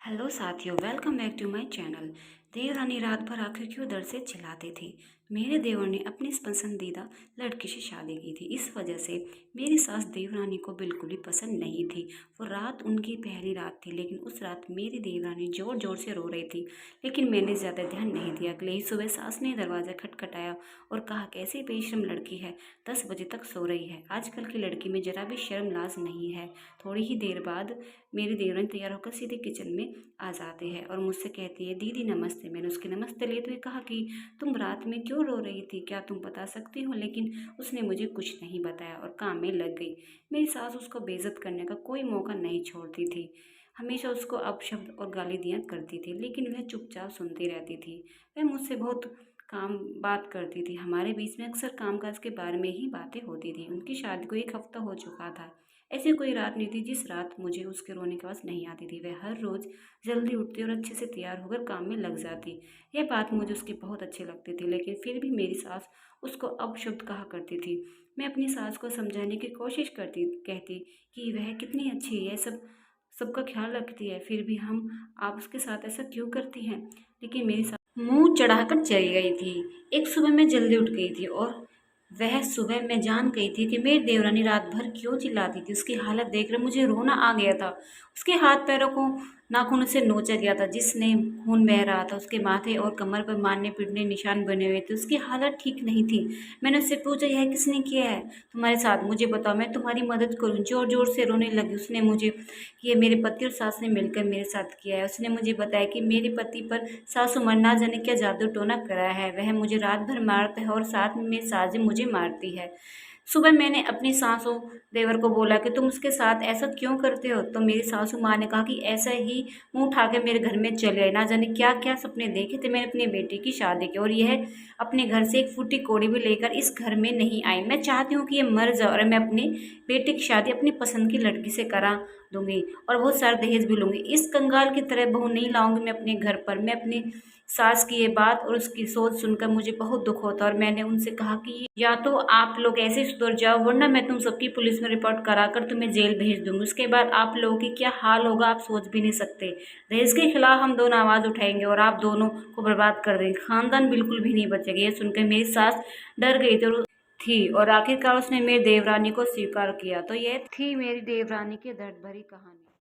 Hello साथियों, welcome back to my channel. देवरानी रात भर आखिर क्यों दर्द से चिल्लाती थी। मेरे देवर ने अपनी पसंदीदा लड़की से शादी की थी। इस वजह से मेरी सास देवरानी को बिल्कुल भी पसंद नहीं थी। वो रात उनकी पहली रात थी, लेकिन उस रात मेरी देवरानी ज़ोर ज़ोर से रो रही थी, लेकिन मैंने ज़्यादा ध्यान नहीं दिया। अगले ही सुबह सास ने दरवाज़ा खटखटाया और कहा, कैसी बेशरम लड़की है, 10 बजे तक सो रही है। आजकल की लड़की में जरा भी शर्म लाज नहीं है। थोड़ी ही देर बाद मेरी देवरानी तैयार होकर सीधे किचन में आ जाती है और मुझसे कहती है, दीदी नमस्ते। मैंने उसके नमस्ते लेते हुए कहा कि तुम रात में क्यों रो रही थी, क्या तुम बता सकती हो? लेकिन उसने मुझे कुछ नहीं बताया और काम में लग गई। मेरी सास उसको बेइज्जत करने का कोई मौका नहीं छोड़ती थी। हमेशा उसको अपशब्द और गाली दिया करती थी, लेकिन वह चुपचाप सुनती रहती थी। वह मुझसे बहुत काम बात करती थी। हमारे बीच में अक्सर कामकाज के बारे में ही बातें होती थी। उनकी शादी को 1 हफ्ता हो चुका था। ऐसी कोई रात नहीं थी जिस रात मुझे उसके रोने की आवाज़ नहीं आती थी। वह हर रोज़ जल्दी उठती और अच्छे से तैयार होकर काम में लग जाती। यह बात मुझे उसकी बहुत अच्छी लगती थी, लेकिन फिर भी मेरी सास उसको अपशब्द कहा करती थी। मैं अपनी सास को समझाने की कोशिश करती, कहती कि वह कितनी अच्छी है, सबका ख्याल रखती है, फिर भी हम आप उसके साथ ऐसा क्यों करती हैं। लेकिन मेरी सास मुंह चढ़ाकर चली गई थी। एक सुबह मैं जल्दी उठ गई थी और वह सुबह मैं जान गई थी कि मेरी देवरानी रात भर क्यों चिल्लाती थी। उसकी हालत देखकर मुझे रोना आ गया था। उसके हाथ पैरों को नाखूनों से नोचा गया था, जिसने खून बह रहा था। उसके माथे और कमर पर मारने पीटने निशान बने हुए थे। उसकी हालत ठीक नहीं थी। मैंने उससे पूछा, यह किसने किया है तुम्हारे साथ? मुझे बताओ, मैं तुम्हारी मदद करूँ। जोर जोर से रोने लगी। उसने मुझे कि ये मेरे पति और सास ने मिलकर मेरे साथ किया है। उसने मुझे बताया कि मेरे पति पर सासू माँ ना जाने क्या जादू टोना करा है। वह मुझे रात भर मारता है और साथ में साजिद मुझे मारती है। सुबह मैंने अपनी सासू देवर को बोला कि तुम उसके साथ ऐसा क्यों करते हो? तो मेरी सासू माँ ने कहा कि ऐसा ही मुंह उठा के मेरे घर में चले आए। ना जाने क्या क्या सपने देखे थे मैंने अपनी बेटी की शादी के, और यह अपने घर से एक फूटी कौड़ी भी लेकर इस घर में नहीं आई। मैं चाहती हूँ कि ये मर जाए और मैं अपनी बेटी की शादी अपनी पसंद की लड़की से करा दूंगी और वो सारा दहेज भी लूंगी। इस कंगाल की तरह बहू नहीं लाऊंगी मैं अपने घर पर। मैं अपनी सास की ये बात और उसकी सोच सुनकर मुझे बहुत दुख होता, और मैंने उनसे कहा कि या तो आप लोग ऐसे सुधर जाओ, वरना मैं तुम सबकी पुलिस में रिपोर्ट कराकर तुम्हें जेल भेज दूंगी। उसके बाद आप लोगों की क्या हाल होगा आप सोच भी नहीं सकते। दहेज के खिलाफ हम दोनों आवाज़ उठाएंगे और आप दोनों को बर्बाद कर देंगे। खानदान बिल्कुल भी नहीं बचेगा। ये सुनकर मेरी सास डर गई थी और आखिरकार उसने मेरी देवरानी को स्वीकार किया। तो यह थी मेरी देवरानी की दर्द भरी कहानी।